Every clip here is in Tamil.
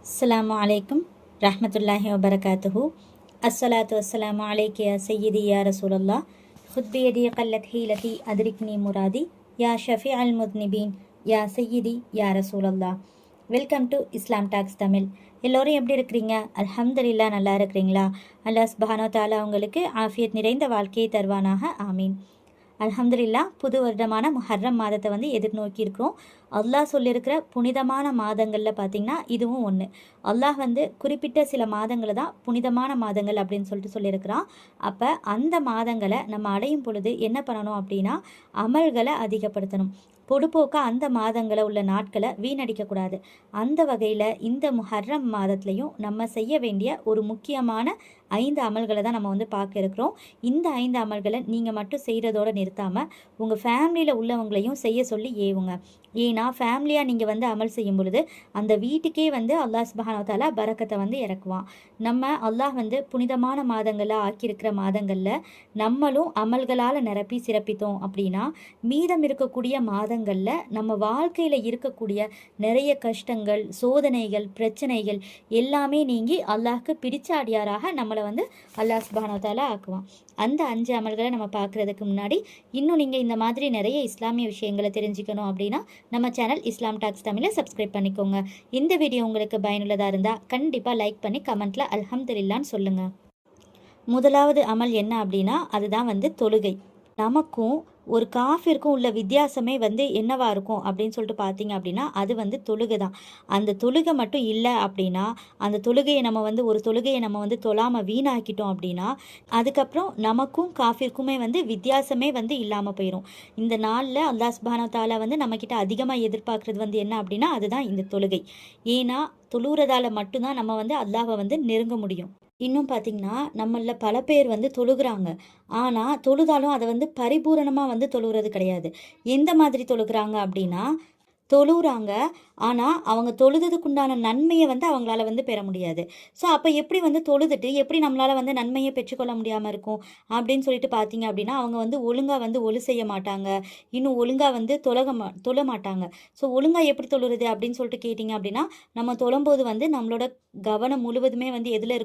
அஸ்ஸலாமு அலைக்கும் ரஹ்மத்துல்லாஹி வபரகாத்துஹு. அஸ்ஸலாத்து வஸ்ஸலாமு அலைக்க யா சய்யிதி யா ரசூலல்லாஹ். ஹுத் பியதி கல்லத் ஹீலதி அதிரிக்னி முராதி யா ஷஃபி அல் முத்னிபீன் யா சய்யிதி யா ரசூலல்லாஹ். Welcome to Islam talks Tamil. எல்லோரும் எப்படி இருக்கிறீங்க? அல்ஹம்துலில்லாஹ், நல்லா இருக்கிறீங்களா? அல்லாஹ் சுப்ஹானஹு வ தஆலா உங்களுக்கு ஆஃபியத் நிறைந்த வாழ்க்கையை தருவானாக, ஆமீன். அல்ஹம்துலில்லாஹ், புது வருடமான முஹர்ரம் மாதத்தை எதிர்நோக்கி இருக்கிறோம். அல்லாஹ் சொல்லியிருக்கிற புனிதமான மாதங்களில் பார்த்திங்கன்னா இதுவும் ஒன்று. அல்லாஹ் குறிப்பிட்ட சில மாதங்களை தான் புனிதமான மாதங்கள் அப்படின்னு சொல்லியிருக்கிறான். அப்போ அந்த மாதங்களை நம்ம அடையும் பொழுது என்ன பண்ணணும் அப்படின்னா, அமல்களை அதிகப்படுத்தணும். பொடுப்போக்கா அந்த மாதங்களை உள்ள நாட்களை வீணடிக்கக்கூடாது. அந்த வகையில் இந்த முஹர்ரம் மாதத்துலையும் நம்ம செய்ய வேண்டிய ஒரு முக்கியமான 5 அமல்களை தான் நம்ம பார்க்க இருக்கிறோம். இந்த 5 அமல்களை நீங்கள் மட்டும் செய்கிறதோடு நிறுத்தாமல் உங்கள் ஃபேமிலியில் உள்ளவங்களையும் செய்ய சொல்லி ஏவுங்க. ஏன்னா ஃபேமிலியாக நீங்கள் அமல் செய்யும் பொழுது அந்த வீட்டுக்கே அல்லாஹ் சுப்ஹானஹு வ தஆலா பரக்கத்தை இறக்குவான். நம்ம அல்லாஹ் புனிதமான மாதங்களில் ஆக்கியிருக்கிற மாதங்களில் நம்மளும் அமல்களால் நிரப்பி சிறப்பித்தோம் அப்படின்னா மீதம் இருக்கக்கூடிய மாதங்களில் நம்ம வாழ்க்கையில் இருக்கக்கூடிய நிறைய கஷ்டங்கள், சோதனைகள், பிரச்சனைகள் எல்லாமே நீங்கி அல்லாஹ்க்கு பிடிச்ச அடியாராக நம்மளை அல்லாஹ் சுப்ஹானஹு வ தஆலா ஆக்குவான். அந்த 5 அமல்களை நம்ம பார்க்குறதுக்கு முன்னாடி இன்னும் நீங்கள் இந்த மாதிரி நிறைய இஸ்லாமிய விஷயங்களை தெரிஞ்சுக்கணும் அப்படின்னா நம்ம சேனல் இஸ்லாம் டாக்ஸ் தமிழை சப்ஸ்கிரைப் பண்ணிக்கோங்க. இந்த வீடியோ உங்களுக்கு பயனுள்ளதாக இருந்தால் கண்டிப்பாக லைக் பண்ணி கமெண்ட்டில் அல்ஹம்துலில்லாஹ்னு சொல்லுங்கள். முதலாவது அமல் என்ன அப்படின்னா அதுதான் தொழுகை. நமக்கும் ஒரு காஃபிற்கும் உள்ள வித்தியாசமே என்னவா இருக்கும் அப்படின்னு சொல்லிட்டு பார்த்தீங்க அப்படின்னா அது தொழுகை தான். அந்த தொழுகை மட்டும் இல்லை அப்படின்னா அந்த தொழுகையை நம்ம ஒரு தொழுகையை நம்ம தொழாமல் வீணாக்கிட்டோம் அப்படின்னா அதுக்கப்புறம் நமக்கும் காஃபிற்குமே வித்தியாசமே இல்லாமல் போயிடும். இந்த நாளில் அல்லாஹ் சுப்ஹானஹு வ தஆலா நம்மக்கிட்ட அதிகமாக எதிர்பார்க்குறது என்ன அப்படின்னா அதுதான் இந்த தொழுகை. ஏன்னா தொழுகிறதால மட்டும்தான் நம்ம அல்லாஹ்வை நெருங்க முடியும். இன்னும் பார்த்திங்கன்னா நம்மளில் பல பேர் தொழுகிறாங்க. ஆனால் தொழுதாலும் அதை பரிபூரணமாக தொழுகிறது கிடையாது. எந்த மாதிரி தொழுகிறாங்க அப்படின்னா தொழுகிறாங்க, ஆனால் அவங்க தொழுதுக்குண்டான நன்மையை அவங்களால பெற முடியாது. ஸோ அப்போ எப்படி தொழுதுட்டு எப்படி நம்மளால் நன்மையை பெற்றுக்கொள்ள முடியாமல் இருக்கும் அப்படின்னு சொல்லிட்டு பார்த்தீங்க அப்படின்னா அவங்க ஒழுங்காக ஒழு செய்ய மாட்டாங்க. இன்னும் ஒழுங்காக தொழ மாட்டாங்க. ஸோ ஒழுங்காக எப்படி தொழுறது அப்படின்னு சொல்லிட்டு கேட்டிங்க அப்படின்னா நம்ம தொழும்போது நம்மளோட கவனம் முழுவதுமே எதில்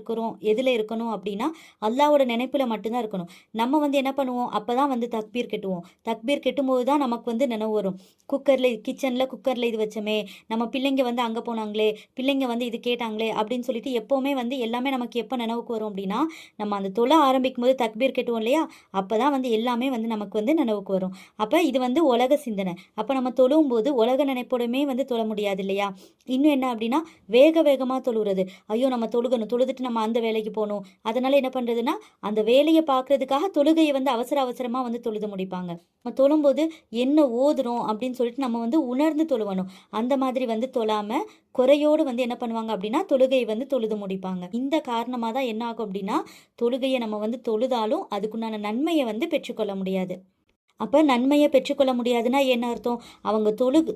இருக்கணும் அப்படின்னா அல்லாவோட நினைப்பில் மட்டும்தான் இருக்கணும். நம்ம என்ன பண்ணுவோம், அப்போ தான் தக்பீர் கெட்டுவோம். தக்பீர் கெட்டும்போது தான் நமக்கு நினைவு வரும். குக்கரில் இது வச்சோமே, நம்ம பிள்ளைங்க அங்கே போனாங்களே, பிள்ளைங்க இது கேட்டாங்களே அப்படின்னு சொல்லிட்டு எப்போவுமே எல்லாமே நமக்கு எப்போ நினைவுக்கு வரும் அப்படின்னா நம்ம அந்த தொழ ஆரம்பிக்கும் போது தக்பீர் கெட்டுவோம் இல்லையா, அப்போ தான் எல்லாமே நமக்கு நினைவுக்கு வரும். அப்போ இது உலக சிந்தனை. அப்போ நம்ம தொழுவும் போது உலக நினைப்போடுமே தொழ முடியாது இல்லையா. இன்னும் என்ன அப்படின்னா வேகமாக தொழுகிறது. ஐயோ நம்ம தொழுதுட்டு நம்ம அந்த வேலைக்கு போகணும், அதனால என்ன பண்ணுறதுன்னா அந்த வேலையை பார்க்கறதுக்காக தொழுகையை அவசரமாக தொழுது முடிப்பாங்க. நம்ம தொழும்போது என்ன ஓதுறோம் அப்படின்னு சொல்லிட்டு நம்ம உணர்ந்து தொழுவணும். அந்த மாதிரி தொழாமல் குறையோடு என்ன பண்ணுவாங்க அப்படின்னா தொழுகையை தொழுது முடிப்பாங்க. இந்த காரணமாக தான் என்ன ஆகும் அப்படின்னா தொழுகையை நம்ம தொழுதாலும் அதுக்குண்டான நன்மையை பெற்றுக்கொள்ள முடியாது. அப்போ நன்மையை பெற்றுக்கொள்ள முடியாதுன்னா என்ன அர்த்தம், அவங்க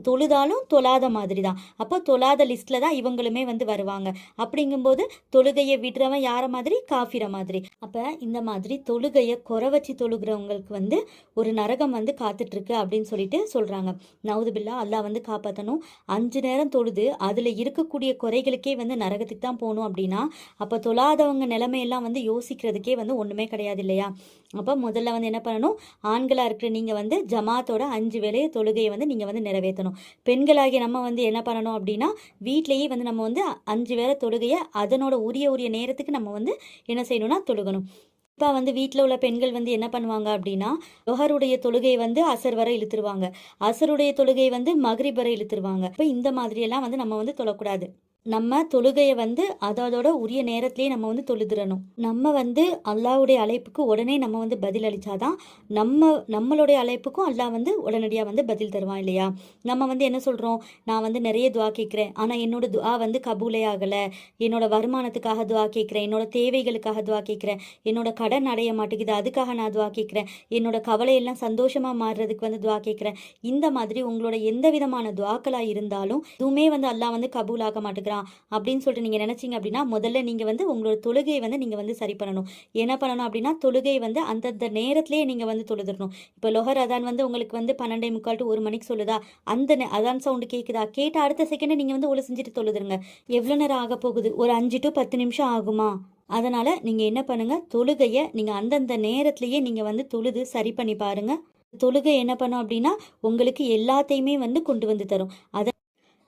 தொழுதாலும் தொழாத மாதிரி தான். அப்போ தொழாத லிஸ்ட்டில் தான் இவங்களுமே வருவாங்க. அப்படிங்கும்போது தொழுகையை விடுறவன் யாரை மாதிரி, காஃபிர மாதிரி. அப்போ இந்த மாதிரி தொழுகையை குறை வச்சு தொழுகிறவங்களுக்கு ஒரு நரகம் காத்துட்ருக்கு அப்படின்னு சொல்லிட்டு சொல்கிறாங்க. நவுதுபில்லா, அல்லாஹ் காப்பாற்றணும். 5 நேரம் தொழுது அதில் இருக்கக்கூடிய குறைகளுக்கே நரகத்துக்கு தான் போகணும் அப்படின்னா அப்போ தொழாதவங்க நிலைமையெல்லாம் யோசிக்கிறதுக்கே ஒன்றுமே கிடையாது இல்லையா. அப்போ முதல்ல என்ன பண்ணணும், ஆண்களாக இருக்கிற நீங்கள் ஜமாத்தோட 5 வேளையை தொழுகையை நீங்கள் நிறைவேற்றணும். பெண்களாகிய நம்ம என்ன பண்ணணும் அப்படின்னா வீட்டிலேயே நம்ம 5 வேளை தொழுகையை அதனோட உரிய நேரத்துக்கு நம்ம என்ன செய்யணும்னா தொழுகணும். இப்போ வீட்டில் உள்ள பெண்கள் என்ன பண்ணுவாங்க அப்படின்னா லொஹருடைய தொழுகையை அசர் வரை இழுத்துருவாங்க, அசருடைய தொழுகை மக்ரிப் வரை இழுத்துருவாங்க. இப்போ இந்த மாதிரியெல்லாம் நம்ம தொழக்கூடாது. நம்ம தொழுகையை அதோட உரிய நேரத்திலே நம்ம தொழுதுறணும். நம்ம அல்லாஹ்வுடைய அழைப்புக்கு உடனே நம்ம பதில் அளித்தாதான் நம்மளுடைய அழைப்புக்கும் அல்லாஹ் உடனடியாக பதில் தருவான் இல்லையா. நம்ம என்ன சொல்கிறோம், நான் நிறைய துவா கேட்குறேன், ஆனால் என்னோட துவா கபூலே ஆகலை, என்னோட வருமானத்துக்காக துவா கேட்குறேன், என்னோட தேவைகளுக்காக துவா கேட்குறேன், என்னோட கடன் அடைய மாட்டேங்குது அதுக்காக நான் துவா கேட்குறேன், என்னோட கவலையெல்லாம் சந்தோஷமாக மாறுறதுக்கு துவா கேட்குறேன். இந்த மாதிரி உங்களோட எந்த விதமான துவாக்களாக இருந்தாலும் எதுவுமே அல்லாஹ் கபூலாக மாட்டேங்கிறான். பண்ணிடலாம் அப்படின்னு சொல்லிட்டு நீங்கள் நினச்சிங்க அப்படின்னா முதல்ல நீங்கள் வந்து உங்களோட தொழுகையை வந்து நீங்கள் வந்து சரி பண்ணணும். என்ன பண்ணணும் அப்படின்னா தொழுகை வந்து அந்தந்த நேரத்திலேயே நீங்கள் வந்து தொழுதுடணும். இப்போ லொஹர் அதான் வந்து உங்களுக்கு வந்து 12:45 to 1 மணிக்கு சொல்லுதா, அந்த அதான் சவுண்டு கேட்குதா, கேட்ட அடுத்த செகண்டே நீங்கள் வந்து ஒளி செஞ்சுட்டு தொழுதுருங்க. எவ்வளோ நேரம் ஆக போகுது? ஒரு 5 to 10 நிமிஷம் ஆகுமா? அதனால் நீங்கள் என்ன பண்ணுங்கள், தொழுகையை நீங்கள் அந்தந்த நேரத்திலேயே நீங்கள் வந்து தொழுது சரி பண்ணி பாருங்கள். தொழுகை என்ன பண்ணும் அப்படின்னா உங்களுக்கு எல்லாத்தையுமே வந்து கொண்டு வந்து தரும். அதை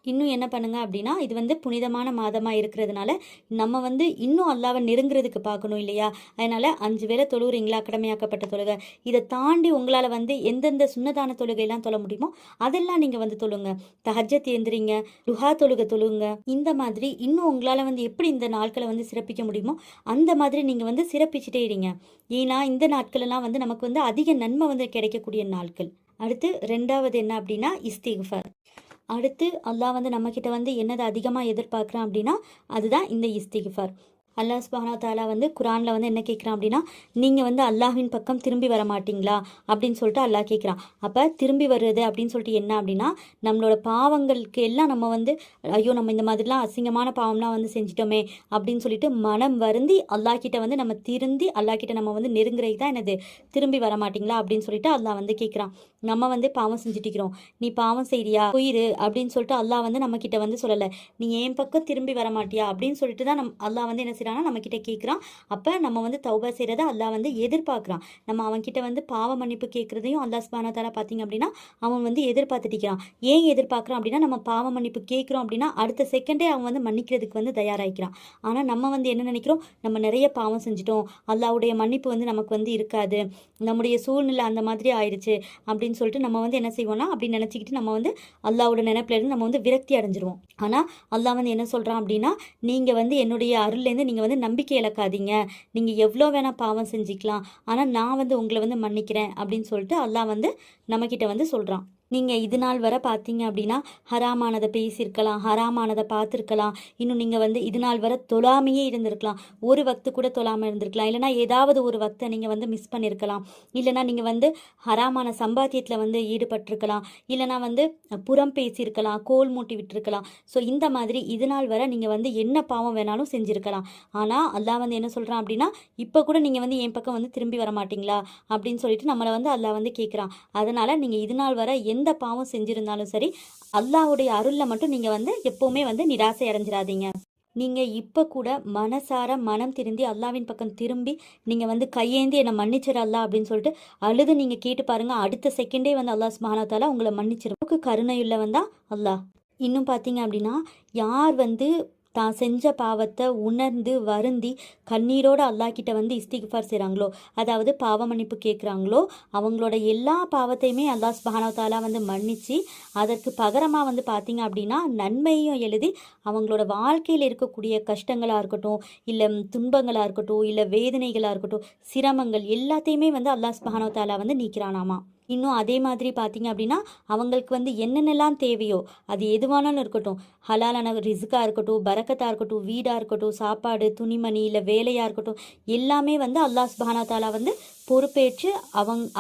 இன்னும் என்ன பண்ணுங்க அப்படின்னா இது வந்து புனிதமான மாதமாக இருக்கிறதுனால நம்ம வந்து இன்னும் அல்லாவை நெருங்குறதுக்கு பார்க்கணும் இல்லையா? அதனால் 5 வேளை தொழுகிறீங்களா, கடமையாக்கப்பட்ட தொழுகை. இதை தாண்டி உங்களால் வந்து எந்தெந்த சுன்னதான தொழுகையெல்லாம் தொழ முடியுமோ அதெல்லாம் நீங்கள் வந்து தொழுங்க. தஹஜ்ஜத் எழுந்திரிங்க, லுஹா தொழுகை தொழுங்க. இந்த மாதிரி இன்னும் உங்களால் வந்து எப்படி இந்த நாட்களை வந்து சிறப்பிக்க முடியுமோ அந்த மாதிரி நீங்கள் வந்து சிறப்பிச்சுட்டே இருங்க. ஏன்னா இந்த நாட்களெல்லாம் வந்து நமக்கு வந்து அதிக நன்மை வந்து கிடைக்கக்கூடிய நாட்கள். அடுத்து 2வது என்ன அப்படின்னா இஸ்திக்ஃபார். அடுத்து அல்லாஹ் வந்து நம்மக்கிட்ட வந்து என்னதை அதிகமாக எதிர்பார்க்குறான் அப்படின்னா அதுதான் இந்த இஸ்திக்ஃபார். அல்லாஹ் சுப்ஹானஹு வ தஆலா வந்து குரானில் வந்து என்ன கேட்குறான் அப்படின்னா நீங்கள் வந்து அல்லாஹ்வின் பக்கம் திரும்பி வர மாட்டீங்களா அப்படின்னு சொல்லிட்டு அல்லாஹ் கேட்குறான். அப்போ திரும்பி வருது அப்படின்னு சொல்லிட்டு என்ன அப்படின்னா நம்மளோட பாவங்களுக்கு எல்லாம் நம்ம வந்து ஐயோ நம்ம இந்த மாதிரிலாம் அசிங்கமான பாவம்லாம் வந்து செஞ்சிட்டோமே அப்படின்னு சொல்லிட்டு மனம் வருந்தி அல்லாஹ் கிட்ட வந்து நம்ம திருந்தி அல்லாஹ் கிட்ட நம்ம வந்து நெருங்குறது தான் என்னது திரும்பி வர மாட்டீங்களா அப்படின்னு சொல்லிட்டு அல்லாஹ் வந்து கேட்குறான். நம்ம வந்து பாவம் செஞ்சுட்டிக்கிறோம், நீ பாவம் செய்றியா போயிரு அப்படின்னு சொல்லிட்டு அல்லாஹ் வந்து நம்ம கிட்ட வந்து சொல்லலை, நீ என் பக்கம் திரும்பி வர மாட்டியா அப்படின்னு சொல்லிட்டு தான் அல்லாஹ் வந்து என்ன நம்ம கிட்ட கேட்குறான். அப்போ நம்ம வந்து தௌபா செய்கிறத அல்லாஹ் வந்து எதிர்பார்க்குறான். நம்ம அவன்கிட்ட வந்து பாவ மன்னிப்பு கேட்குறதையும் அல்லாஹ் சுப்ஹானஹு வ தஆலா பார்த்தீங்க அப்படின்னா அவன் வந்து எதிர்பார்த்துட்டிக்கிறான். ஏன் எதிர்பார்க்குறான் அப்படின்னா நம்ம பாவ மன்னிப்பு கேட்குறோம் அப்படின்னா அடுத்த செகண்டே அவன் வந்து மன்னிக்கிறதுக்கு வந்து தயாராகிக்கிறான். ஆனால் நம்ம வந்து என்ன நினைக்கிறோம், நம்ம நிறைய பாவம் செஞ்சிட்டோம், அல்லாஹ்வுடைய மன்னிப்பு வந்து நமக்கு வந்து இருக்காது, நம்முடைய சூழ்நிலை அந்த மாதிரி ஆயிடுச்சு அப்படின்னு சொல்லிட்டு நம்ம வந்து என்ன செய்வோம்னா அப்படின்னு நினச்சிக்கிட்டு நம்ம வந்து அல்லாஹ்வோட நினைப்பிலேருந்து நம்ம வந்து விரக்தி அடைஞ்சிருவோம். ஆனால் அல்லாஹ் வந்து என்ன சொல்கிறான் அப்படின்னா நீங்கள் வந்து என்னுடைய அருள்லேருந்து நீங்கள் வந்து நம்பிக்கை இழக்காதீங்க, நீங்கள் எவ்வளோ வேணால் பாவம் செஞ்சுக்கலாம், ஆனால் நான் வந்து உங்களை வந்து மன்னிக்கிறேன் அப்படின்னு சொல்லிட்டு அல்லாஹ் வந்து நம்மக்கிட்ட வந்து சொல்கிறான். நீங்கள் இது நாள் வரை பார்த்தீங்க அப்படின்னா ஹராமானதை பேசியிருக்கலாம், ஹராமானதை பார்த்துருக்கலாம், இன்னும் நீங்கள் வந்து இது நாள் வரை தொழாமையே இருந்திருக்கலாம், ஒரு வக்து கூட தொழாமல் இருந்திருக்கலாம், இல்லைனா ஏதாவது ஒரு வக்தை நீங்கள் வந்து மிஸ் பண்ணியிருக்கலாம், இல்லைனா நீங்கள் வந்து ஹராமான சம்பாத்தியத்தில் வந்து ஈடுபட்டிருக்கலாம், இல்லைனா வந்து புறம் பேசியிருக்கலாம், கோல் மூட்டி விட்டுருக்கலாம். ஸோ இந்த மாதிரி இது நாள் வரை நீங்கள் வந்து என்ன பாவம் வேணாலும் செஞ்சுருக்கலாம். ஆனால் அல்லாஹ் வந்து என்ன சொல்கிறான் அப்படின்னா இப்போ கூட நீங்கள் வந்து என் பக்கம் வந்து திரும்பி வர மாட்டிங்களா அப்படின்னு சொல்லிட்டு நம்மளை வந்து அல்லாஹ் வந்து கேட்குறான். அதனால் நீங்கள் இது நாள் வரை எந்த பாவம் செஞ்சிருந்தாலும் சரி அல்லாஹ்வுடைய அருளில் மட்டும் நீங்கள் வந்து எப்போவுமே வந்து நிராசை அடைஞ்சிடாதீங்க. நீங்கள் இப்போ கூட மனசார மனம் திருந்தி அல்லாஹ்வின் பக்கம் திரும்பி நீங்கள் வந்து கையேந்தி என்னை மன்னிச்சிட அல்லாஹ் அப்படின்னு சொல்லிட்டு அழுது நீங்கள் கேட்டு பாருங்கள், அடுத்த செகண்டே வந்து அல்லாஹ் சுப்ஹானஹு வ தஆலா உங்களை மன்னிச்சிடும். கருணையுள்ளவன் தான் அல்லாஹ். இன்னும் பார்த்தீங்க அப்படின்னா யார் வந்து தான் செஞ்ச பாவத்தை உணர்ந்து வருந்தி கண்ணீரோடு அல்லாஹ் கிட்ட வந்து இஸ்திக்ஃபார் செய்கிறாங்களோ, அதாவது பாவ மன்னிப்பு கேட்குறாங்களோ, அவங்களோட எல்லா பாவத்தையுமே அல்லாஹ் சுப்ஹானஹு வ தஆலா வந்து மன்னித்து அதற்கு பகரமாக வந்து பார்த்தீங்க அப்படின்னா நன்மையும் எழுதி அவங்களோட வாழ்க்கையில் இருக்கக்கூடிய கஷ்டங்களாக இருக்கட்டும், இல்லை துன்பங்களாக இருக்கட்டும், இல்லை வேதனைகளாக இருக்கட்டும், சிரமங்கள் எல்லாத்தையுமே வந்து அல்லாஹ் சுப்ஹானஹு வ தஆலா வந்து நீக்கிறானாமா. இன்னும் அதே மாதிரி பார்த்தீங்க அப்படின்னா அவங்களுக்கு வந்து என்னென்னலாம் தேவையோ அது எதுவானாலும் இருக்கட்டும், ஹலாலான ரிஸ்காக இருக்கட்டும், பரக்கத்தாக இருக்கட்டும், வீடாக இருக்கட்டும், சாப்பாடு, துணிமணி, இல்லை வேலையாக இருக்கட்டும், எல்லாமே வந்து அல்லாஹ் சுப்ஹானஹு வ தஆலா வந்து பொறுப்பேற்று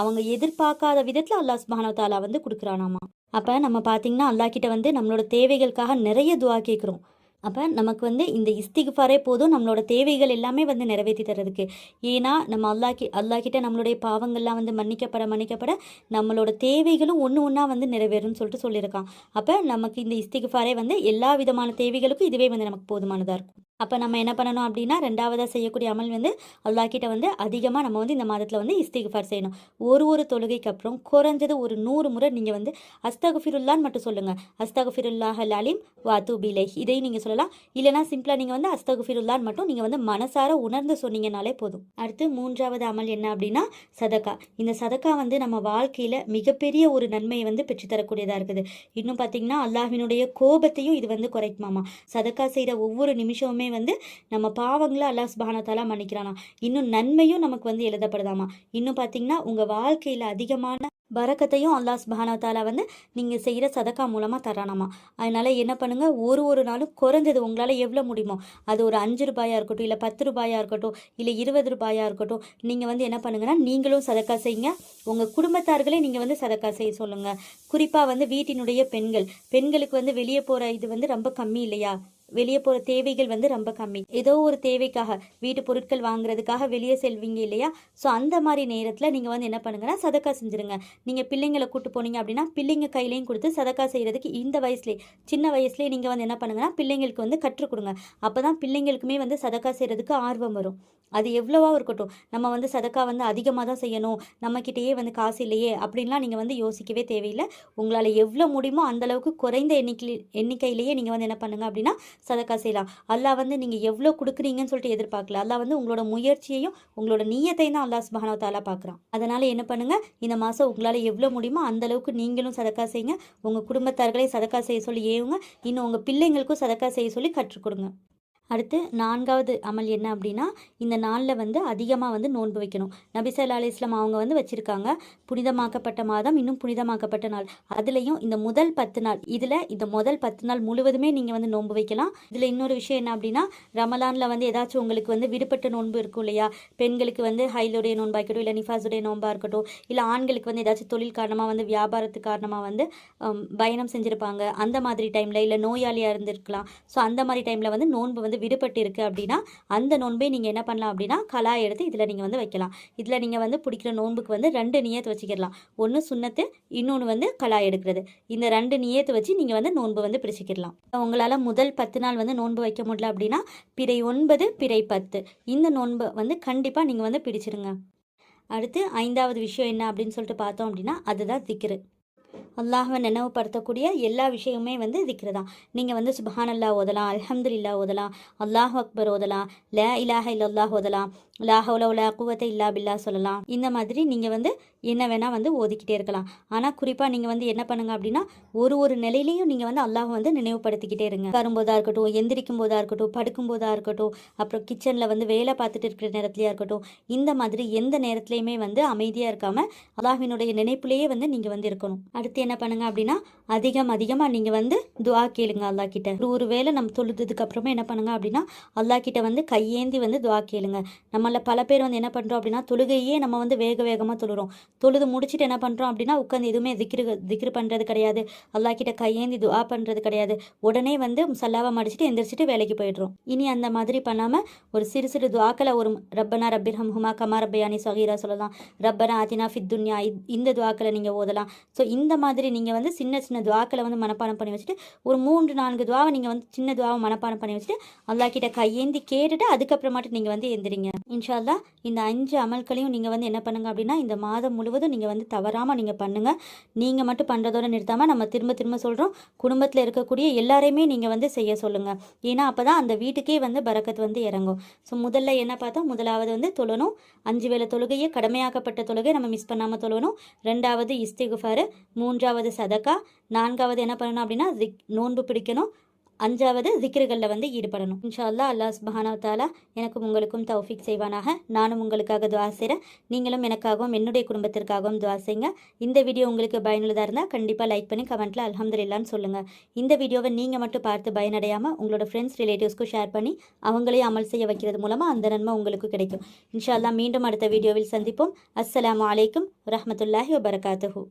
அவங்க எதிர்பார்க்காத விதத்தில் அல்லாஹ் சுப்ஹானஹு வ தஆலா வந்து கொடுக்குறானாமா. அப்போ நம்ம பார்த்திங்கன்னா அல்லாஹ் கிட்ட வந்து நம்மளோட தேவைகளுக்காக நிறைய துஆ கேட்குறோம். அப்போ நமக்கு வந்து இந்த இஸ்திக்ஃபாரே போதும் நம்மளோட தேவைகள் எல்லாமே வந்து நிறைவேற்றி தர்றதுக்கு. ஏன்னா நம்ம அல்லாஹ் கிட்ட நம்மளுடைய பாவங்கள்லாம் வந்து மன்னிக்கப்பட நம்மளோட தேவைகளும் ஒன்று ஒன்றா வந்து நிறைவேறும்னு சொல்லிட்டு சொல்லியிருக்கான். அப்போ நமக்கு இந்த இஸ்திக்ஃபாரே வந்து எல்லா விதமான தேவைகளுக்கும் இதுவே வந்து நமக்கு போதுமானதாக இருக்கும். அப்போ நம்ம என்ன பண்ணணும் அப்படின்னா 2வதாக செய்யக்கூடிய அமல் வந்து அல்லாஹ் கிட்ட வந்து அதிகமாக நம்ம வந்து இந்த மாதத்தில் வந்து இஸ்திக்ஃபார் செய்யணும். ஒரு தொழுகைக்கு அப்புறம் குறைஞ்சது ஒரு 100 முறை நீங்கள் வந்து அஸ்தக்ஃபிருல்லாஹ்னு மட்டும் சொல்லுங்கள். அஸ்தக்ஃபிருல்லாஹல் அலீம் வ அத்தூபு இலைஹ் இதையும் நீங்கள் சொல்லலாம். இல்லைனா சிம்பிளாக நீங்கள் வந்து அஸ்தக்ஃபிருல்லாஹ்னு மட்டும் நீங்கள் வந்து மனசார உணர்ந்து சொன்னீங்கனாலே போதும். அடுத்து 3வது அமல் என்ன அப்படின்னா சதக்கா. இந்த சதக்கா வந்து நம்ம வாழ்க்கையில் மிகப்பெரிய ஒரு நன்மையை வந்து பெற்றுத்தரக்கூடியதாக இருக்குது. இன்னும் பார்த்தீங்கன்னா அல்லாஹ்வினுடைய கோபத்தையும் இது வந்து குறைக்குமாமா. சதக்கா செய்கிற ஒவ்வொரு நிமிஷமுமே வந்து நம்ம பாவங்களை அல்லாஹ் சுப்ஹானஹு வ தஆலா மன்னிக்கிறானா. இன்னும் நன்மையும் நமக்கு வந்து எழுதப்படுதாமா. இன்னும் பார்த்தீங்கன்னா உங்கள் வாழ்க்கையில் அதிகமான பரக்கத்தையும் அல்லாஹ் சுப்ஹானஹு வ தஆலா வந்து நீங்கள் செய்கிற சதக்கா மூலமாக தரானாமா. அதனால் என்ன பண்ணுங்கள், ஒரு நாளும் குறைஞ்சது உங்களால் எவ்வளோ முடியுமோ அது ஒரு 5 ரூபாயாக இருக்கட்டும், இல்லை 10 ரூபாயாக இருக்கட்டும், இல்லை 20 ரூபாயாக இருக்கட்டும், நீங்கள் வந்து என்ன பண்ணுங்கன்னா நீங்களும் சதக்கா செய்யுங்க. உங்கள் குடும்பத்தார்களே நீங்கள் வந்து சதக்கா செய்ய சொல்லுங்கள். குறிப்பாக வந்து வீட்டினுடைய பெண்களுக்கு வந்து வெளியே போகிற இது வந்து ரொம்ப கம்மி இல்லையா, வெளியே போகிற தேவைகள் வந்து ரொம்ப கம்மி. ஏதோ ஒரு தேவைக்காக வீட்டு பொருட்கள் வாங்குறதுக்காக வெளியே செல்வீங்க இல்லையா? ஸோ அந்த மாதிரி நேரத்தில் நீங்கள் வந்து என்ன பண்ணுங்கன்னா சதக்கா செஞ்சுருங்க. நீங்கள் பிள்ளைங்களை கூட்டு போனீங்க அப்படின்னா பிள்ளைங்க கையிலையும் கொடுத்து சதக்கா செய்கிறதுக்கு இந்த வயசுலேயே, சின்ன வயசுலேயே நீங்கள் வந்து என்ன பண்ணுங்கன்னா பிள்ளைங்களுக்கு வந்து கற்றுக் கொடுங்க. அப்போ தான் பிள்ளைங்களுக்குமே வந்து சதக்கா செய்கிறதுக்கு ஆர்வம் வரும். அது எவ்வளவா இருக்கட்டும், நம்ம வந்து சதக்கா வந்து அதிகமாக தான் செய்யணும், நம்மக்கிட்டேயே வந்து காசு இல்லையே அப்படின்லாம் நீங்கள் வந்து யோசிக்கவே தேவையில்லை. உங்களால் எவ்வளோ முடியுமோ அந்தளவுக்கு குறைந்த எண்ணிக்கையிலேயே நீங்கள் வந்து என்ன பண்ணுங்க அப்படின்னா சதக்கா செய்யலாம். அல்லாஹ் வந்து நீங்கள் எவ்வளோ கொடுக்குறீங்கன்னு சொல்லிட்டு எதிர்பார்க்கல. அல்லாஹ் வந்து உங்களோட முயற்சியையும் உங்களோட நியத்தையும் தான் அல்லாஹ் சுப்ஹானஹு வ தஆலா பார்க்குறான். அதனால் என்ன பண்ணுங்கள், இந்த மாதம் உங்களால் எவ்வளோ முடியுமோ அந்தளவுக்கு நீங்களும் சதக்கா செய்யுங்க. உங்கள் குடும்பத்தார்களே சதக்கா செய்ய சொல்லி ஏவுங்க. இன்னும் உங்கள் பிள்ளைங்களுக்கும் சதக்கா செய்ய சொல்லி கற்றுக் கொடுங்க. அடுத்து 4வது அமல் என்ன அப்படின்னா, இந்த நாளில் வந்து அதிகமாக வந்து நோன்பு வைக்கணும். நபி ஸல்லல்லாஹு அலைஹி வஸல்லம் அவங்க வந்து வச்சுருக்காங்க, புனிதமாக்கப்பட்ட மாதம், இன்னும் புனிதமாக்கப்பட்ட நாள். அதுலேயும் இந்த முதல் 10 நாள், இந்த முதல் 10 நாள் முழுவதுமே நீங்கள் வந்து நோன்பு வைக்கலாம். இதில் இன்னொரு விஷயம் என்ன அப்படின்னா, ரமலானில் வந்து ஏதாச்சும் உங்களுக்கு வந்து விடுபட்ட நோன்பு இருக்கும் இல்லையா? பெண்களுக்கு வந்து ஹைலுடைய நோன்பாக இருக்கட்டும், இல்லை நிஃபாஸுடைய நோன்பாக இருக்கட்டும், இல்லை ஆண்களுக்கு வந்து ஏதாச்சும் தொழில் காரணமாக வந்து வியாபாரத்து காரணமாக வந்து பயணம் செஞ்சுருப்பாங்க. அந்த மாதிரி டைமில், இல்லை நோயாளியாக இருந்திருக்கலாம். ஸோ அந்த மாதிரி டைமில் வந்து நோன்பு வந்து விடுபட்டு இருக்குது அப்படின்னா அந்த நோன்பை நீங்கள் என்ன பண்ணலாம் அப்படின்னா கலாய் எடுத்து இதில் நீங்கள் வந்து வைக்கலாம். இதில் நீங்கள் வந்து பிடிக்கிற நோன்புக்கு வந்து 2 நியத்து வச்சுக்கிடலாம். ஒன்று சுன்னத்து, இன்னொன்று வந்து கலாய் எடுக்கிறது. இந்த 2 நியத்து வச்சு நீங்கள் வந்து நோன்பு வந்து பிரிச்சுக்கிடலாம். உங்களால் முதல் 10 நாள் வந்து நோன்பு வைக்க முடியல அப்படின்னா பிறை 9, பிறை 10 இந்த நோன்பை வந்து கண்டிப்பாக நீங்கள் வந்து பிடிச்சிருங்க. அடுத்து 5வது விஷயம் என்ன அப்படின்னு சொல்லிட்டு பார்த்தோம் அப்படின்னா அதுதான் திக்ரு. அல்லாஹ்வை நினைவுபடுத்தக்கூடிய எல்லா விஷயமுமே வந்து திக்ரு தான். நீங்கள் வந்து சுப்ஹானல்லாஹ் ஓதலாம், அல்ஹம்துலில்லாஹ் ஓதலாம், அல்லாஹ் அக்பர் ஓதலாம், லா இலாஹ இல்லல்லாஹ் ஓதலாம், லா ஹவ்ல வலா குவத்த இல்லா பில்லாஹ் சொல்லலாம். இந்த மாதிரி நீங்கள் வந்து என்ன வேணால் வந்து ஓதிக்கிட்டே இருக்கலாம். ஆனால் குறிப்பாக நீங்கள் வந்து என்ன பண்ணுங்க அப்படின்னா ஒரு நிலையிலையும் நீங்கள் வந்து அல்லாஹ் வந்து நினைவுபடுத்திக்கிட்டே இருங்க. வரும்போதாக இருக்கட்டும், எந்திரிக்கும் போதாக இருக்கட்டும், படுக்கும் போதாக இருக்கட்டும், அப்புறம் கிச்சனில் வந்து வேலை பார்த்துட்டு இருக்கிற நேரத்துலையாக இருக்கட்டும், இந்த மாதிரி எந்த நேரத்துலையுமே வந்து அமைதியாக இருக்காமல் அல்லாஹ்வினுடைய நினைப்புலேயே வந்து நீங்கள் வந்து இருக்கணும். அடுத்து என்ன பண்ணுங்க அப்படின்னா அதிகமாக நீங்கள் வந்து துஆ கேளுங்க அல்லாஹ் கிட்ட. ஒரு வேளை நம்ம தொழுதுக்கு அப்புறமா என்ன பண்ணுங்க அப்படின்னா அல்லாஹ் கிட்ட வந்து கையேந்தி வந்து துஆ கேளுங்க. நம்மள பல பேர் வந்து என்ன பண்ணுறோம் அப்படின்னா தொழுகையே நம்ம வந்து வேகமாக தொழுறோம். தொழுது முடிச்சுட்டு என்ன பண்ணுறோம் அப்படின்னா உட்காந்து எதுவுமே திக்ரு பண்ணுறது கிடையாது, அல்லாஹ் கிட்ட கையேந்தி துஆ பண்ணுறது கிடையாது. உடனே வந்து சல்லாவை மடிச்சுட்டு எந்திரிச்சிட்டு வேலைக்கு போயிடுறோம். இனி அந்த மாதிரி பண்ணாமல் ஒரு சிறு துஆக்களை ஒரு ரப்பனா ரப்பிர்ஹம்ஹுமா கமா ரப்பயானி ஸகீரா சொல்லலாம், ரப்பனா ஆத்தினா ஃபித் துன்யா, இந்த துஆக்களை நீங்கள் ஓதலாம். ஸோ இந்த மாதிரி நீங்கள் வந்து சின்ன துஆக்களை வந்து மனப்பாடம் பண்ணி வச்சுட்டு ஒரு 3-4 துஆவை நீங்கள் வந்து சின்ன துஆவை மனப்பாடம் பண்ணி வச்சுட்டு அல்லாஹ் கிட்ட கையேந்தி கேட்டுட்டு அதுக்கப்புறமாட்டு நீங்கள் வந்து எந்திரிங்க. இன்ஷா அல்லாஹ் இந்த 5 அமல்களையும் நீங்கள் வந்து என்ன பண்ணுங்க அப்படின்னா இந்த மாதம் முழுவதும் நீங்கள் வந்து தவறாமல் நீங்கள் பண்ணுங்கள். நீங்கள் மட்டும் பண்ணுறதோடு நிறுத்தாமல் நம்ம திரும்ப சொல்கிறோம், குடும்பத்தில் இருக்கக்கூடிய எல்லாரையுமே நீங்கள் வந்து செய்ய சொல்லுங்கள். ஏன்னா அப்போ தான் அந்த வீட்டுக்கே வந்து பரக்கத் வந்து இறங்கும். ஸோ முதல்ல என்ன பார்த்தோம், முதலாவது வந்து தொழணும். 5 வேளை தொழுகையை, கடமையாக்கப்பட்ட தொழுகை நம்ம மிஸ் பண்ணாமல் தொழணும். 2வது இஸ்திக்ஃபார், 3வது சதக்கா, 4வது என்ன பண்ணணும் அப்படின்னா நோன்பு பிடிக்கணும், 5வது திக்ருகளில் வந்து ஈடுபடணும். இன்ஷா அல்லாஹ் அல்லாஹ் சுப்ஹானஹு வ தஆலா எனக்கும் உங்களுக்கும் தௌஃபீக் செய்வானாக. நானும் உங்களுக்காக துஆ செய்கிறேன், நீங்களும் எனக்காகவும் என்னுடைய குடும்பத்திற்காகவும் துஆ செய்யுங்க. இந்த வீடியோ உங்களுக்கு பயனுள்ளதாக இருந்தால் கண்டிப்பாக லைக் பண்ணி கமெண்ட்டில் அல்ஹம்துலில்லாஹ்னு சொல்லுங்கள். இந்த வீடியோவை நீங்கள் மட்டும் பார்த்து பயனடையாமல் உங்களோட ஃப்ரெண்ட்ஸ் ரிலேட்டிவ்ஸ்க்கும் ஷேர் பண்ணி அவங்களையும் அமல் செய்ய வைக்கிறது மூலமாக அந்த நன்மை உங்களுக்கு கிடைக்கும். இன்ஷா அல்லாஹ் மீண்டும் அடுத்த வீடியோவில் சந்திப்போம். அஸ்ஸலாமு அலைக்கும் வரஹ்மத்துல்லாஹி வபரகாத்துஹு.